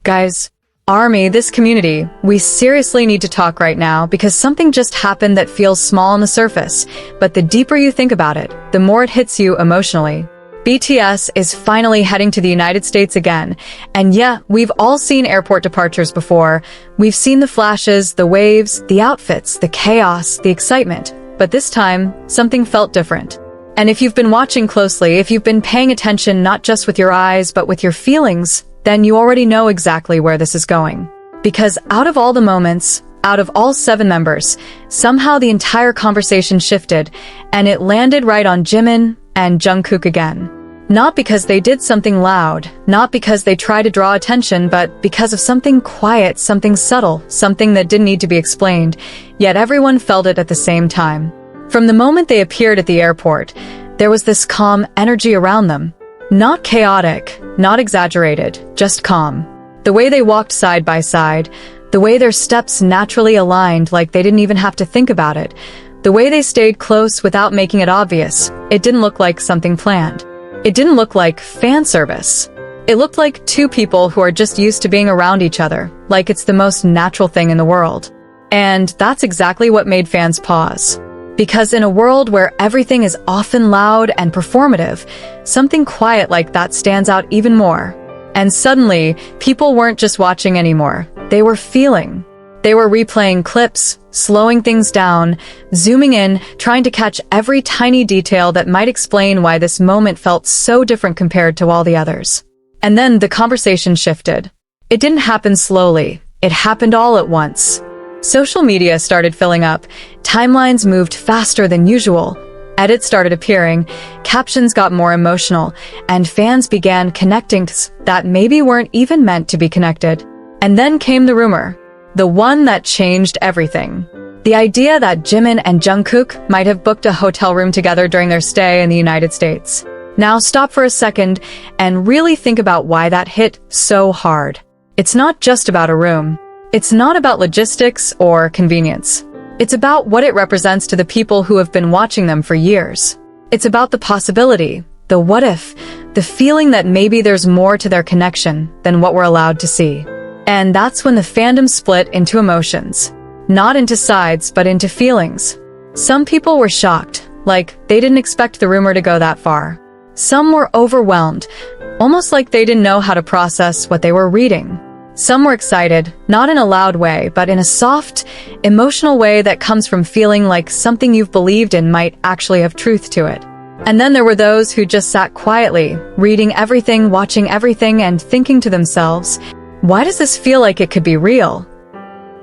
Guys, Army, this community, we seriously need to talk right now because something just happened that feels small on the surface, but the deeper you think about it, the more it hits you emotionally. BTS is finally heading to the United States again, and yeah, we've all seen airport departures before. We've seen the flashes, the waves, the outfits, the chaos, the excitement, but this time, something felt different. And if you've been watching closely, if you've been paying attention not just with your eyes, but with your feelings, then you already know exactly where this is going. Because out of all the moments, out of all 7 members, somehow the entire conversation shifted, and it landed right on Jimin and Jungkook again. Not because they did something loud, not because they tried to draw attention, but because of something quiet, something subtle, something that didn't need to be explained, yet everyone felt it at the same time. From the moment they appeared at the airport, there was this calm energy around them. Not chaotic, not exaggerated, just calm. The way they walked side by side, the way their steps naturally aligned like they didn't even have to think about it, the way they stayed close without making it obvious, it didn't look like something planned. It didn't look like fan service. It looked like 2 people who are just used to being around each other, like it's the most natural thing in the world. And that's exactly what made fans pause. Because in a world where everything is often loud and performative, something quiet like that stands out even more. And suddenly, people weren't just watching anymore. They were feeling. They were replaying clips, slowing things down, zooming in, trying to catch every tiny detail that might explain why this moment felt so different compared to all the others. And then the conversation shifted. It didn't happen slowly. It happened all at once. Social media started filling up, timelines moved faster than usual, edits started appearing, captions got more emotional, and fans began connecting that maybe weren't even meant to be connected. And then came the rumor, the one that changed everything. The idea that Jimin and Jungkook might have booked a hotel room together during their stay in the United States. Now stop for a second and really think about why that hit so hard. It's not just about a room. It's not about logistics or convenience. It's about what it represents to the people who have been watching them for years. It's about the possibility, the what if, the feeling that maybe there's more to their connection than what we're allowed to see. And that's when the fandom split into emotions. Not into sides, but into feelings. Some people were shocked, like they didn't expect the rumor to go that far. Some were overwhelmed, almost like they didn't know how to process what they were reading. Some were excited, not in a loud way, but in a soft, emotional way that comes from feeling like something you've believed in might actually have truth to it. And then there were those who just sat quietly, reading everything, watching everything, and thinking to themselves, why does this feel like it could be real?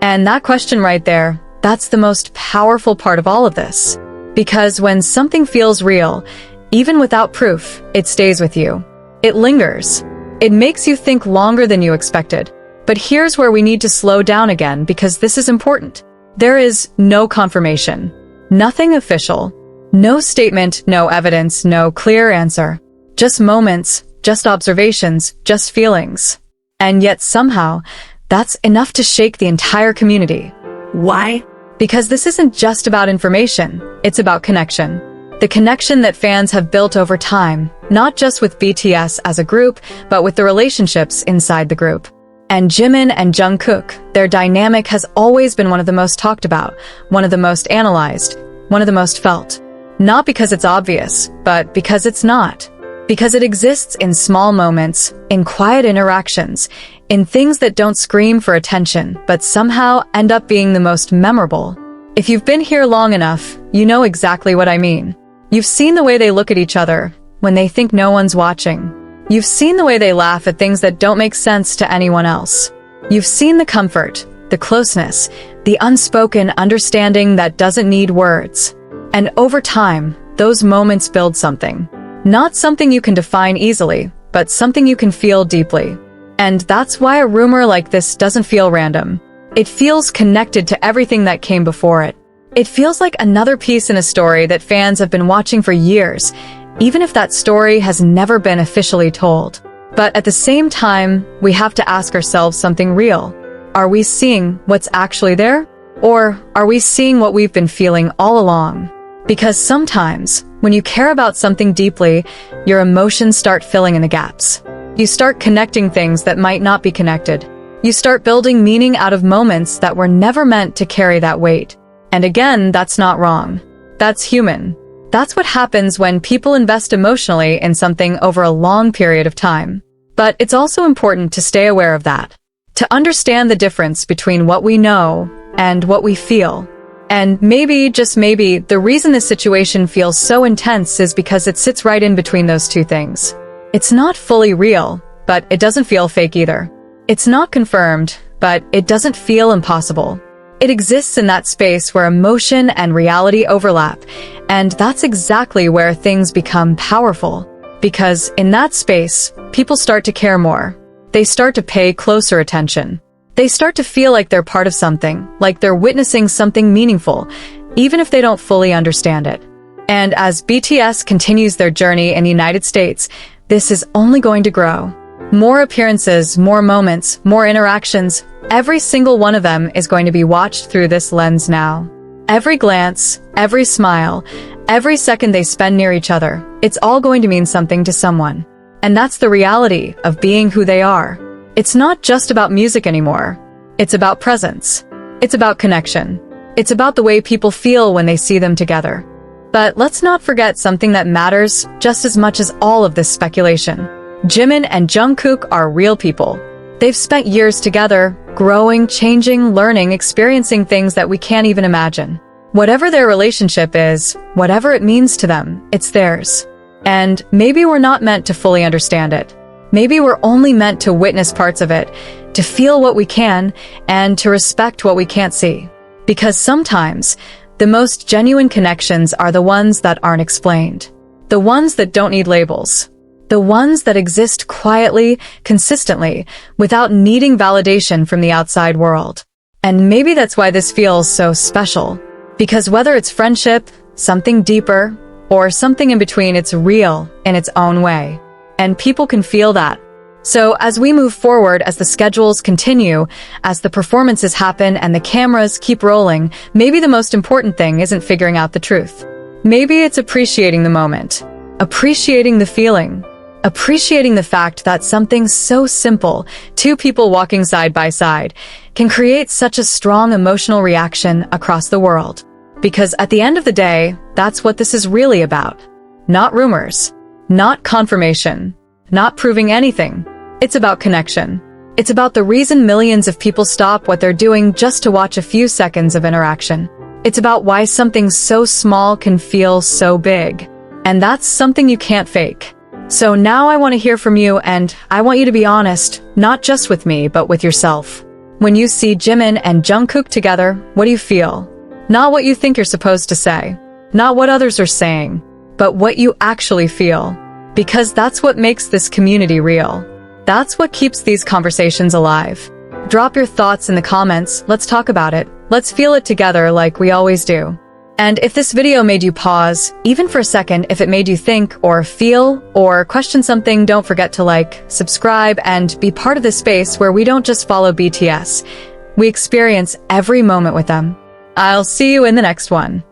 And that question right there, that's the most powerful part of all of this. Because when something feels real, even without proof, it stays with you. It lingers. It makes you think longer than you expected. But here's where we need to slow down again because this is important. There is no confirmation, nothing official, no statement, no evidence, no clear answer. Just moments, just observations, just feelings. And yet somehow, that's enough to shake the entire community. Why? Because this isn't just about information, it's about connection. The connection that fans have built over time, not just with BTS as a group, but with the relationships inside the group. And Jimin and Jungkook, their dynamic has always been one of the most talked about, one of the most analyzed, one of the most felt. Not because it's obvious, but because it's not. Because it exists in small moments, in quiet interactions, in things that don't scream for attention, but somehow end up being the most memorable. If you've been here long enough, you know exactly what I mean. You've seen the way they look at each other when they think no one's watching. You've seen the way they laugh at things that don't make sense to anyone else. You've seen the comfort, the closeness, the unspoken understanding that doesn't need words. And over time, those moments build something. Not something you can define easily, but something you can feel deeply. And that's why a rumor like this doesn't feel random. It feels connected to everything that came before it. It feels like another piece in a story that fans have been watching for years, even if that story has never been officially told. But at the same time, we have to ask ourselves something real. Are we seeing what's actually there? Or are we seeing what we've been feeling all along? Because sometimes, when you care about something deeply, your emotions start filling in the gaps. You start connecting things that might not be connected. You start building meaning out of moments that were never meant to carry that weight. And again, that's not wrong. That's human. That's what happens when people invest emotionally in something over a long period of time. But it's also important to stay aware of that. To understand the difference between what we know and what we feel. And maybe, just maybe, the reason this situation feels so intense is because it sits right in between those two things. It's not fully real, but it doesn't feel fake either. It's not confirmed, but it doesn't feel impossible. It exists in that space where emotion and reality overlap, and that's exactly where things become powerful. Because in that space, people start to care more. They start to pay closer attention. They start to feel like they're part of something, like they're witnessing something meaningful, even if they don't fully understand it. And as BTS continues their journey in the United States, this is only going to grow. More appearances, more moments, more interactions. Every single one of them is going to be watched through this lens now. Every glance, every smile, every second they spend near each other, it's all going to mean something to someone. And that's the reality of being who they are. It's not just about music anymore. It's about presence. It's about connection. It's about the way people feel when they see them together. But let's not forget something that matters just as much as all of this speculation. Jimin and Jungkook are real people. They've spent years together, growing, changing, learning, experiencing things that we can't even imagine. Whatever their relationship is, whatever it means to them, it's theirs. And maybe we're not meant to fully understand it. Maybe we're only meant to witness parts of it, to feel what we can, and to respect what we can't see. Because sometimes, the most genuine connections are the ones that aren't explained. The ones that don't need labels. The ones that exist quietly, consistently, without needing validation from the outside world. And maybe that's why this feels so special. Because whether it's friendship, something deeper, or something in between, it's real in its own way. And people can feel that. So as we move forward, as the schedules continue, as the performances happen and the cameras keep rolling, maybe the most important thing isn't figuring out the truth. Maybe it's appreciating the moment, appreciating the feeling, appreciating the fact that something so simple, two people walking side by side, can create such a strong emotional reaction across the world. Because at the end of the day, that's what this is really about. Not rumors. Not confirmation. Not proving anything. It's about connection. It's about the reason millions of people stop what they're doing just to watch a few seconds of interaction. It's about why something so small can feel so big. And that's something you can't fake. So now I want to hear from you, and I want you to be honest, not just with me, but with yourself. When you see Jimin and Jungkook together, what do you feel? Not what you think you're supposed to say. Not what others are saying. But what you actually feel. Because that's what makes this community real. That's what keeps these conversations alive. Drop your thoughts in the comments, let's talk about it. Let's feel it together like we always do. And if this video made you pause, even for a second, if it made you think or feel or question something, don't forget to like, subscribe, and be part of this space where we don't just follow BTS. We experience every moment with them. I'll see you in the next one.